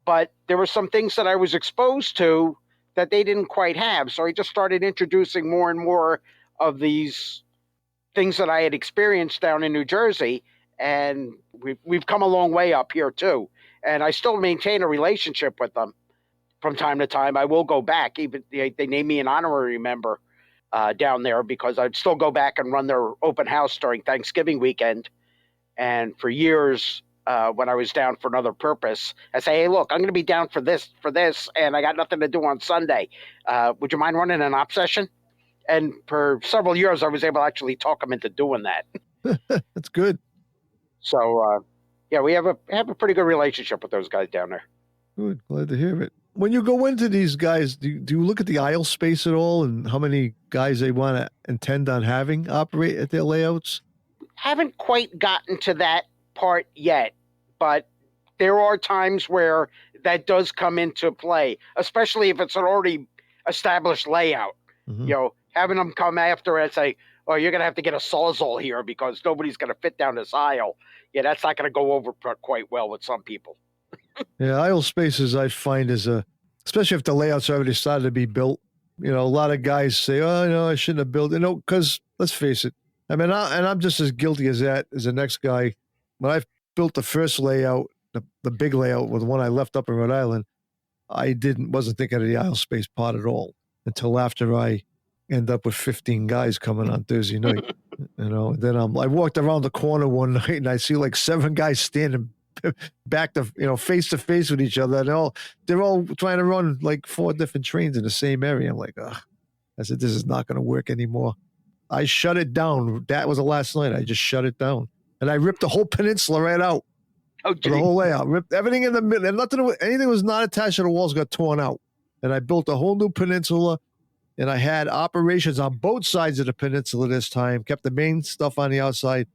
but there were some things that I was exposed to that they didn't quite have. So I just started introducing more and more of these things that I had experienced down in New Jersey, and we've come a long way up here too. And I still maintain a relationship with them from time to time. I will go back. Even they named me an honorary member down there because I'd still go back and run their open house during Thanksgiving weekend. And for years, when I was down for another purpose, I say, hey, look, I'm going to be down for this, and I got nothing to do on Sunday. Would you mind running an op session? And for several years, I was able to actually talk them into doing that. That's good. So, we have a pretty good relationship with those guys down there. Good. Glad to hear it. When you go into these guys, do you look at the aisle space at all and how many guys they want to intend on having operate at their layouts? Haven't quite gotten to that part yet, but there are times where that does come into play, especially if it's an already established layout. Mm-hmm. Having them come after and say, oh, you're going to have to get a Sawzall here because nobody's going to fit down this aisle. Yeah, that's not going to go over quite well with some people. Yeah, aisle spaces I find especially if the layouts already started to be built. A lot of guys say, "Oh, no, I shouldn't have built it." No, because let's face it. I mean, I'm just as guilty as that as the next guy. When I built the first layout, the big layout with the one I left up in Rhode Island, I wasn't thinking of the aisle space part at all until after I end up with 15 guys coming on Thursday night. Then I walked around the corner one night and I see like 7 guys standing back to face to face with each other, and they're all trying to run like 4 different trains in the same area. I'm like, ugh. I said, this is not going to work anymore. I shut it down. That was the last night. I just shut it down, and I ripped the whole peninsula right out. Oh, the whole layout, ripped everything in the middle, and anything was not attached to the walls got torn out, and I built a whole new peninsula. And I had operations on both sides of the peninsula this time. Kept the main stuff on the outside,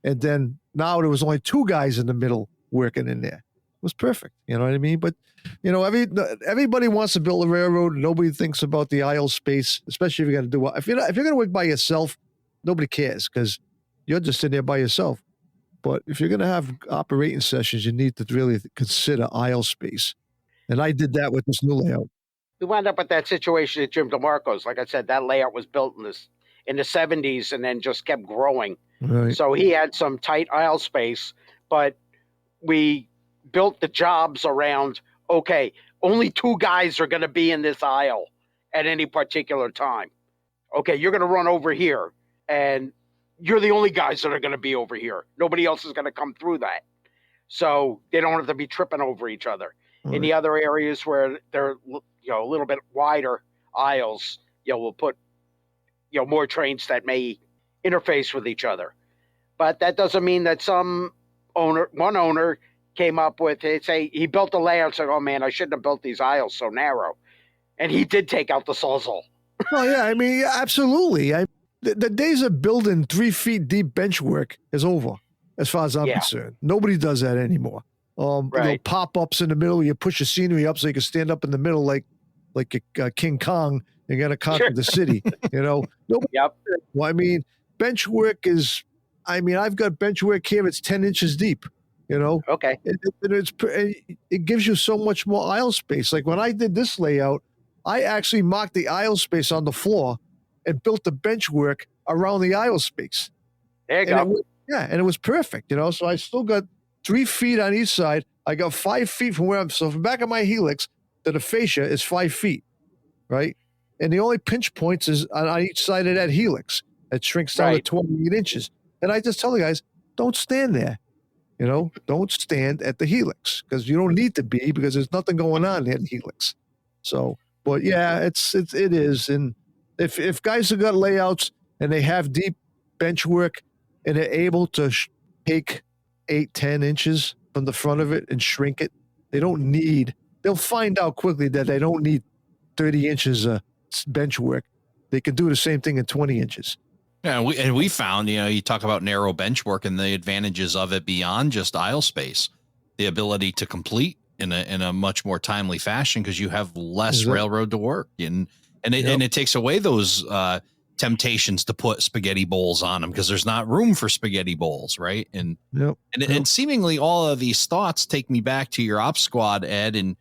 and then now there was only 2 guys in the middle working in there. It was perfect. You know what I mean? But, everybody wants to build a railroad. Nobody thinks about the aisle space, especially if you're going to do it. If you're going to work by yourself, nobody cares because you're just in there by yourself. But if you're going to have operating sessions, you need to really consider aisle space. And I did that with this new layout. We wound up with that situation at Jim DeMarco's. Like I said, that layout was built in the 70s and then just kept growing. Right. So he had some tight aisle space, but we built the jobs around, okay, only 2 guys are going to be in this aisle at any particular time. Okay, you're going to run over here, and you're the only guys that are going to be over here. Nobody else is going to come through that. So they don't have to be tripping over each other. Right. In the other areas where they're a little bit wider aisles, we'll put more trains that may interface with each other. But that doesn't mean that one owner came up with he built the layout and said, oh man, I shouldn't have built these aisles so narrow. And he did take out the Sawzall. Well, yeah, I mean, absolutely. The days of building 3 feet deep bench work is over, as far as I'm concerned. Nobody does that anymore. Right. Pop-ups in the middle, you push the scenery up so you can stand up in the middle like King Kong and going to conquer the city. Nobody. Yep. Well, I mean, bench work I've got bench work here. It's 10 inches deep. Okay. It gives you so much more aisle space. Like when I did this layout, I actually marked the aisle space on the floor and built the bench work around the aisle space. There you go. And it was perfect. So I still got 3 feet on each side. I got 5 feet from from the back of my helix to the fascia is 5 feet, right? And the only pinch points is on each side of that helix. It shrinks down to 28 inches. And I just tell the guys, don't stand there. Don't stand at the helix because you don't need to be because there's nothing going on at the helix. So, but yeah, it is. And If guys have got layouts and they have deep bench work and they're able to take 8-10 inches from the front of it and shrink it, they'll find out quickly that they don't need 30 inches of bench work. They can do the same thing in 20 inches. Yeah, we found, you talk about narrow bench work and the advantages of it beyond just aisle space, the ability to complete in a much more timely fashion because you have less railroad to work and it takes away those temptations to put spaghetti bowls on them because there's not room for spaghetti bowls, right? And seemingly all of these thoughts take me back to your op squad, Ed, and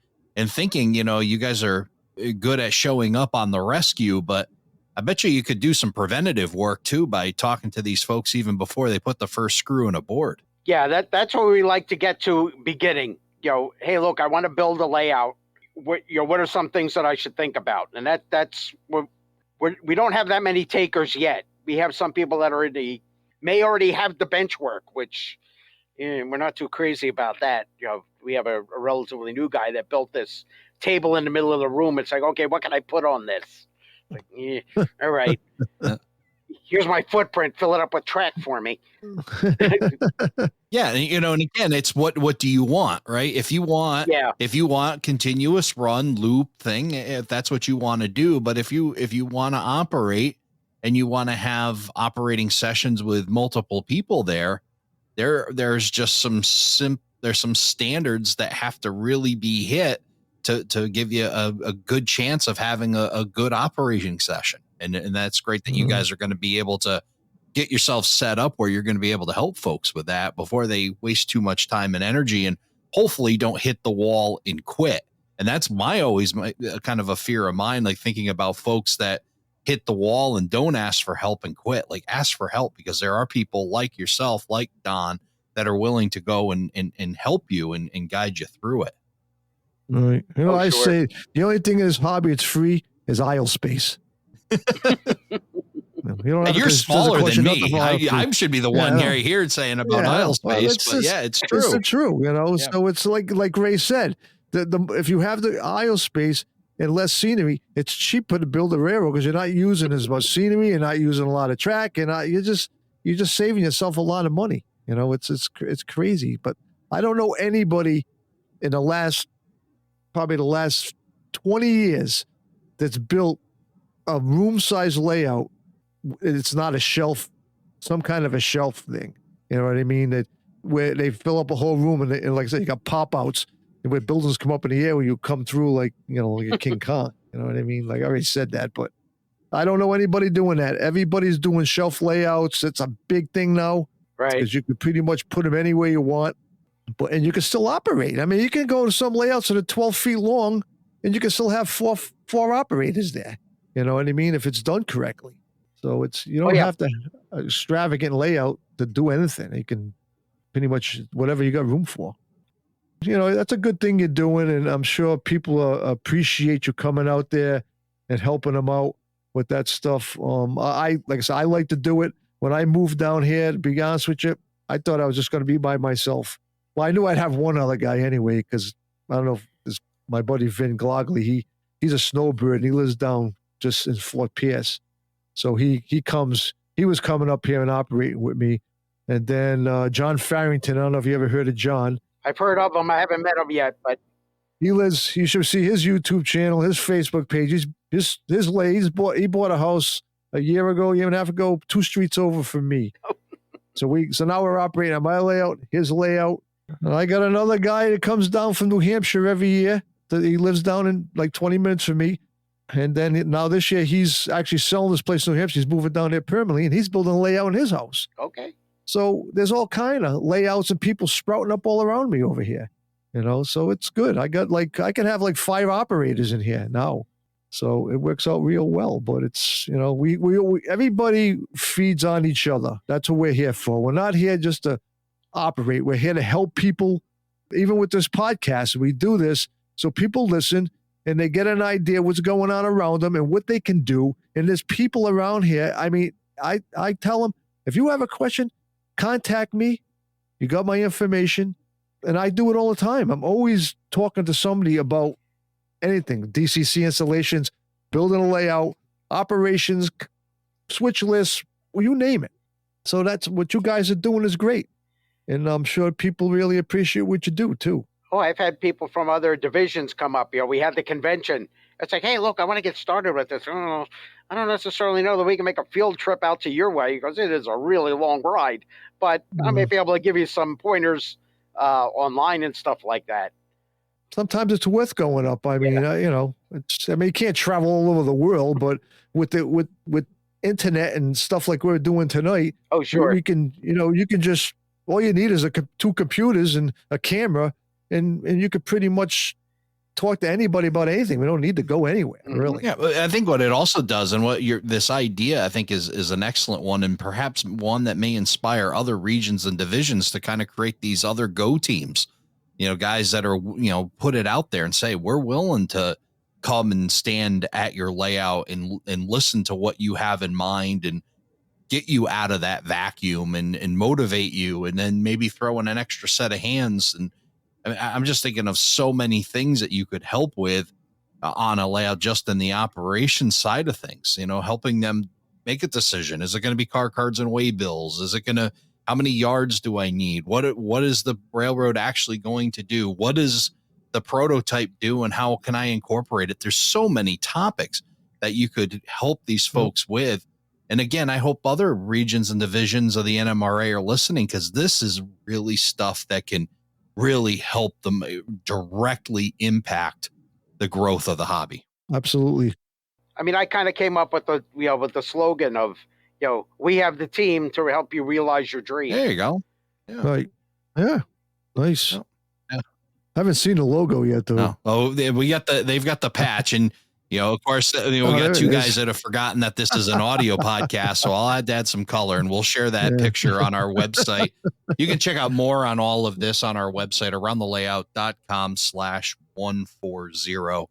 thinking, you guys are good at showing up on the rescue, but I bet you could do some preventative work too by talking to these folks even before they put the first screw in a board. Yeah, that's what we like to get to beginning. Hey, look, I want to build a layout. What are some things that I should think about? And that's we don't have that many takers yet. We have some people that may already have the bench work, which we're not too crazy about that. We have a relatively new guy that built this table in the middle of the room. It's like, okay, what can I put on this? Like, all right. Here's my footprint. Fill it up with track for me. Yeah, and again, it's what do you want, right? If you want continuous run loop thing, if that's what you want to do, but if you want to operate and you want to have operating sessions with multiple people there's just some standards that have to really be hit to give you a good chance of having a good operating session. And that's great that you guys are going to be able to get yourself set up where you're going to be able to help folks with that before they waste too much time and energy and hopefully don't hit the wall and quit. And that's my kind of a fear of mine, like thinking about folks that hit the wall and don't ask for help and quit. Like ask for help because there are people like yourself, like Don, that are willing to go and help you and guide you through it. Right. I say the only thing in this hobby it's free is aisle space. You're smaller than me. I should be the one here saying about aisle space, but it's true. It's true, So it's like Ray said, if you have the aisle space and less scenery, it's cheaper to build a railroad because you're not using as much scenery, you're not using a lot of track, and you're just saving yourself a lot of money. It's crazy. But I don't know anybody in the last 20 years that's built a room-size layout. It's not a shelf, some kind of a shelf thing. You know what I mean? Where they fill up a whole room and like I said, you got pop-outs where buildings come up in the air where you come through like a King Kong. You know what I mean? Like I already said that, but I don't know anybody doing that. Everybody's doing shelf layouts. It's a big thing now. Right. Because you can pretty much put them anywhere you want, and you can still operate. I mean, you can go to some layouts that are 12 feet long and you can still have four operators there. You know what I mean? If it's done correctly. So you don't have to extravagant layout to do anything. You can pretty much whatever you got room for. That's a good thing you're doing, and I'm sure people appreciate you coming out there and helping them out with that stuff. Like I said, I like to do it. When I moved down here, to be honest with you, I thought I was just going to be by myself. Well, I knew I'd have one other guy anyway, because I don't know if this my buddy Vin Glogley, he's a snowbird and he lives down just in Fort Pierce. So he was coming up here and operating with me. And then John Farrington, I don't know if you ever heard of John. I've heard of him. I haven't met him yet, but you should see his YouTube channel, his Facebook page. He bought a house a year and a half ago, 2 streets over from me. So now we're operating on my layout, his layout. And I got another guy that comes down from New Hampshire every year. He lives down in like 20 minutes from me. And then now this year, he's actually selling this place in New Hampshire. He's moving down there permanently, and he's building a layout in his house. Okay. So there's all kind of layouts and people sprouting up all around me over here. So it's good. I can have like 5 operators in here now. So it works out real well. But it's, we everybody feeds on each other. That's what we're here for. We're not here just to operate. We're here to help people. Even with this podcast, we do this so people listen and they get an idea what's going on around them and what they can do. And there's people around here. I mean, I tell them, if you have a question, contact me. You got my information. And I do it all the time. I'm always talking to somebody about anything, DCC installations, building a layout, operations, switch lists, well, you name it. So that's what you guys are doing is great. And I'm sure people really appreciate what you do too. Oh, I've had people from other divisions come up. We had the convention. It's like, hey, look, I want to get started with this. I don't necessarily know that we can make a field trip out to your way because it is a really long ride. But I may be able to give you some pointers online and stuff like that. Sometimes it's worth going up. I mean, you can't travel all over the world, but with internet and stuff like we're doing tonight, oh sure, we can, you can just, all you need is two computers and a camera, and you could pretty much talk to anybody about anything. We don't need to go anywhere, really. Yeah, I think what it also does, and what this idea I think is an excellent one, and perhaps one that may inspire other regions and divisions to kind of create these other go teams. Guys that are, put it out there and say, we're willing to come and stand at your layout and listen to what you have in mind and get you out of that vacuum and motivate you, and then maybe throw in an extra set of hands. And I'm just thinking of so many things that you could help with on a layout, just in the operation side of things, helping them make a decision. Is it going to be car cards and way bills? Is it going to, how many yards do I need? What is the railroad actually going to do? What does the prototype do, and how can I incorporate it? There's so many topics that you could help these folks with. And again, I hope other regions and divisions of the NMRA are listening, because this is really stuff that can really help them directly impact the growth of the hobby. Absolutely. I mean, I kind of came up with the slogan of, we have the team to help you realize your dream. There you go. Yeah. Right. Yeah. Nice. Yeah. I haven't seen the logo yet, though. No. Oh, they've got the patch, and of course, we got two guys that have forgotten that this is an audio podcast, so I'll add some color, and we'll share that picture on our website. You can check out more on all of this on our website, aroundthelayout.com/140.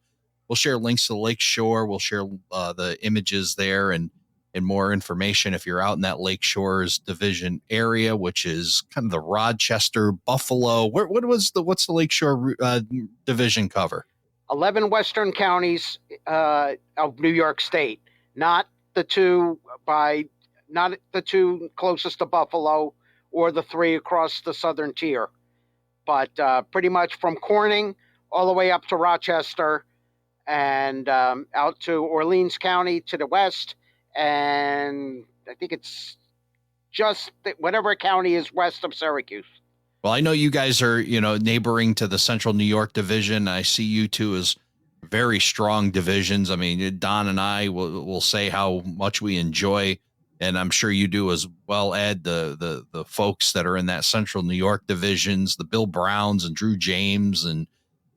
We'll share links to the Lakeshore. We'll share the images there and more information if you're out in that Lakeshores Division area, which is kind of the Rochester, Buffalo. What's the Lakeshore Division cover? 11 western counties of New York State, not the two closest to Buffalo or the three across the southern tier, but pretty much from Corning all the way up to Rochester and out to Orleans County to the west, and I think it's just whatever county is west of Syracuse. Well, I know you guys are, neighboring to the Central New York Division. I see you two as very strong divisions. I mean, Don and I will say how much we enjoy, and I'm sure you do as well, Ed, the folks that are in that Central New York divisions, the Bill Browns and Drew James and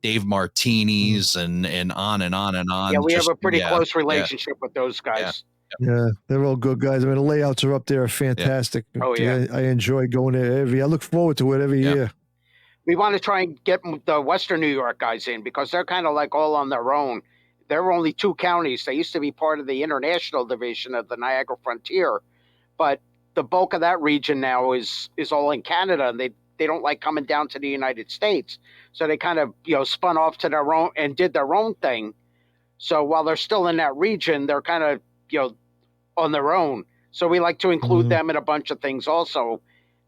Dave Martinis and on and on and on. Yeah, we have a pretty close relationship with those guys. Yeah, they're all good guys. I mean, the layouts are up there are fantastic. Yeah. Oh, yeah. I enjoy going there I look forward to it every year. We want to try and get the Western New York guys in because they're kind of like all on their own. There were only two counties. They used to be part of the international division of the Niagara Frontier, but the bulk of that region now is all in Canada, and they don't like coming down to the United States. So they kind of, spun off to their own and did their own thing. So while they're still in that region, they're kind of, on their own. So we like to include them in a bunch of things also.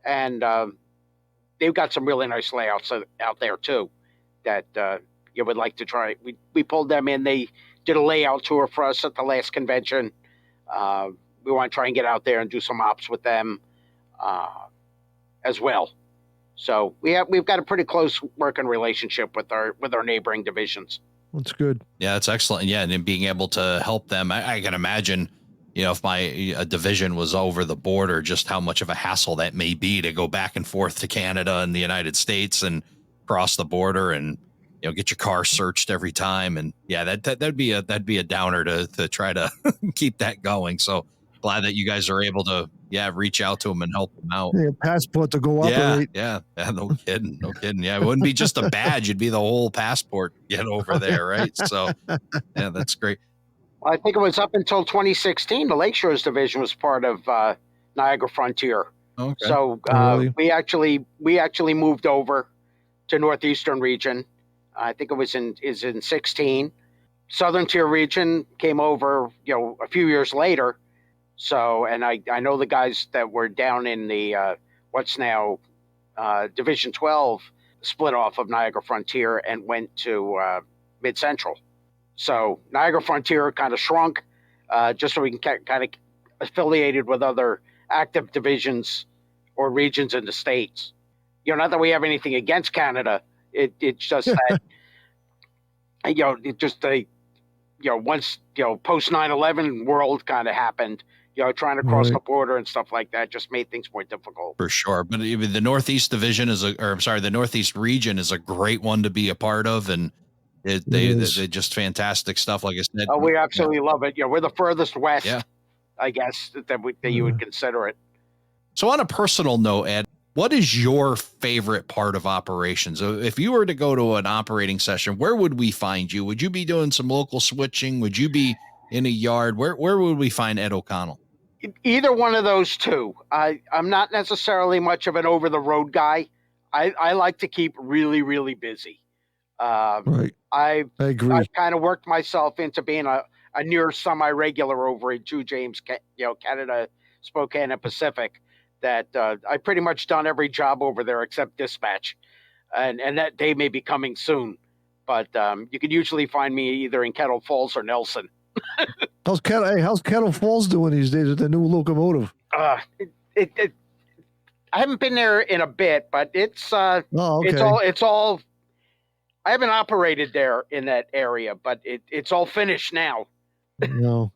And they've got some really nice layouts out there too that you would like to try. We pulled them in. They did a layout tour for us at the last convention. We want to try and get out there and do some ops with them as well. So we've got a pretty close working relationship with our neighboring divisions. That's good. Yeah, that's excellent. Yeah, and then being able to help them, I can imagine, if a division was over the border, just how much of a hassle that may be to go back and forth to Canada and the United States and cross the border and get your car searched every time. And yeah, that'd be a downer to try to keep that going. So glad that you guys are able to reach out to them and help them out. Yeah, passport to go operate. Yeah, no kidding. Yeah, it wouldn't be just a badge; it'd be the whole passport to get over there, right? So, yeah, that's great. I think it was up until 2016. The Lakeshores Division was part of Niagara Frontier. Okay. So really? we actually moved over to Northeastern Region. I think it was in 16. Southern Tier region came over, a few years later. So, and I know the guys that were down in the what's now Division 12 split off of Niagara Frontier and went to Mid Central. So Niagara Frontier kind of shrunk, just so we can kind of affiliated with other active divisions or regions in the States. Not that we have anything against Canada. It's just that, once, post 9/11 world kind of happened, trying to cross the border and stuff like that just made things more difficult. For sure. But even the Northeast Division the Northeast region is a great one to be a part of. And they're just fantastic stuff. Like I said. Oh, we absolutely love it. We're the furthest west, yeah. I guess, that you would consider it. So on a personal note, Ed, what is your favorite part of operations? If you were to go to an operating session, where would we find you? Would you be doing some local switching? Would you be in a yard? Where would we find Ed O'Connell? Either one of those two. I'm not necessarily much of an over-the-road guy. I like to keep really, really busy. Right. I agree. I've kind of worked myself into being a near semi-regular over at Drew James, Canada, Spokane, and Pacific. That I pretty much done every job over there except dispatch, and that day may be coming soon. But you can usually find me either in Kettle Falls or Nelson. How's Kettle Falls doing these days with the new locomotive? I haven't been there in a bit, but it's okay. it's all. I haven't operated there in that area, but it's all finished now. No.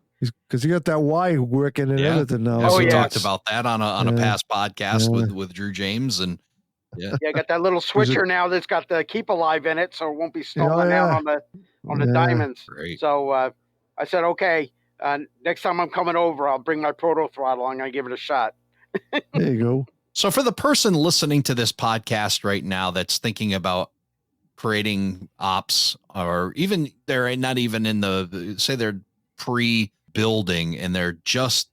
Because you got that Y working and everything now. We talked about that on a past podcast with Drew James, and I got that little switcher now that's got the Keep Alive in it, so it won't be stolen out on the diamonds. Great. So I said, okay, next time I'm coming over, I'll bring my proto throttle. I'm gonna give it a shot. There you go. So for the person listening to this podcast right now that's thinking about creating ops, or even they're not even in they're pre-building and they're just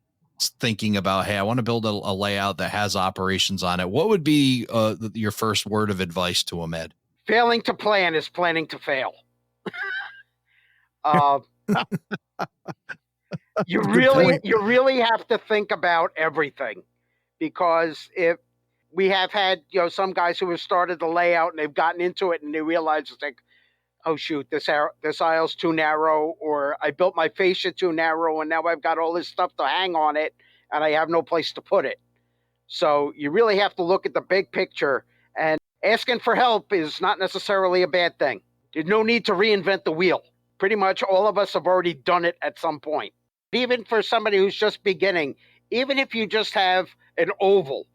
thinking about, hey, I want to build a layout that has operations on it. What would be your first word of advice to them, Ed? Failing to plan is planning to fail. You really have to think about everything, because if we have had some guys who have started the layout and they've gotten into it and they realize it's like, oh shoot, this aisle's too narrow, or I built my fascia too narrow and now I've got all this stuff to hang on it and I have no place to put it. So you really have to look at the big picture, and asking for help is not necessarily a bad thing. There's no need to reinvent the wheel. Pretty much all of us have already done it at some point. Even for somebody who's just beginning, even if you just have an oval,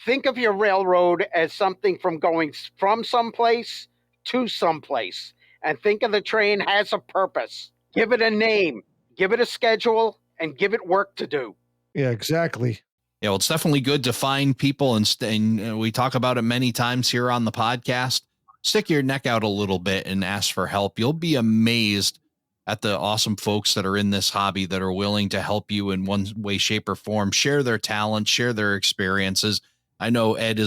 think of your railroad as something from going from someplace to someplace. And think of the train as a purpose. Give it a name, give it a schedule, and give it work to do. Yeah, exactly. Yeah, well, it's definitely good to find people, and we talk about it many times here on the podcast. Stick your neck out a little bit and ask for help. You'll be amazed at the awesome folks that are in this hobby that are willing to help you in one way, shape, or form, share their talents, share their experiences. I know Ed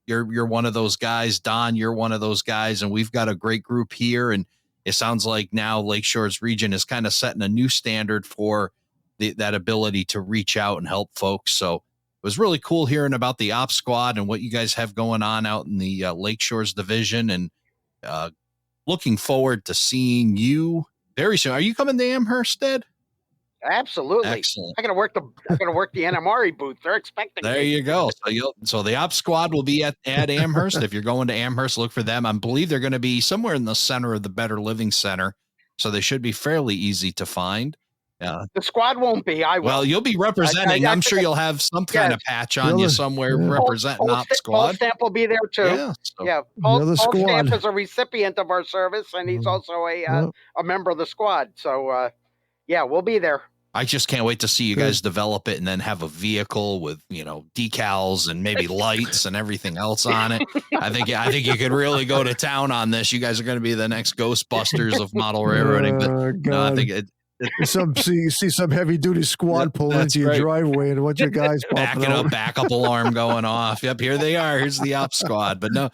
you're one of those guys. Don, you're one of those guys, and we've got a great group here. And it sounds like now Lakeshores region is kind of setting a new standard for that ability to reach out and help folks. So it was really cool hearing about the Ops Squad and what you guys have going on out in the Lakeshores Division, and looking forward to seeing you very soon. Are you coming to Amherst, Ed? Absolutely. Excellent. I'm gonna work the NMRA booth. They're expecting there me. You go. So the Ops Squad will be at Amherst. If you're going to Amherst, look for them. I believe they're going to be somewhere in the center of the Better Living Center, so they should be fairly easy to find. The squad won't be. I will. Well, you'll be representing. I'm sure you'll have some kind of patch on you somewhere representing Ops Squad. Paul Stamp will be there too. Paul Stamp is a recipient of our service, and he's also a member of the squad. So we'll be there. I just can't wait to see you guys develop it and then have a vehicle with, decals and maybe lights and everything else on it. I think you could really go to town on this. You guys are going to be the next Ghostbusters of model railroading. But no, I think you see some heavy duty squad pull into your driveway, and what your guys backing up, backup alarm going off. Yep, here they are. Here's the Ops Squad. But no,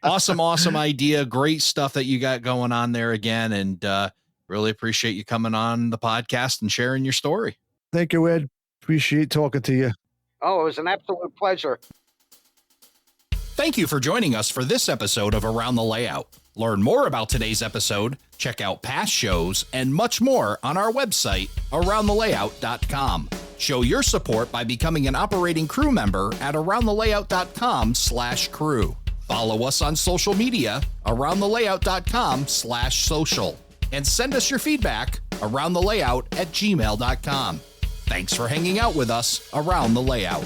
awesome idea. Great stuff that you got going on there again. And Really appreciate you coming on the podcast and sharing your story. Thank you, Ed. Appreciate talking to you. Oh, it was an absolute pleasure. Thank you for joining us for this episode of Around the Layout. Learn more about today's episode, check out past shows, and much more on our website, aroundthelayout.com. Show your support by becoming an operating crew member at aroundthelayout.com/crew. Follow us on social media, aroundthelayout.com/social. And send us your feedback, aroundthelayout@gmail.com. Thanks for hanging out with us around the layout.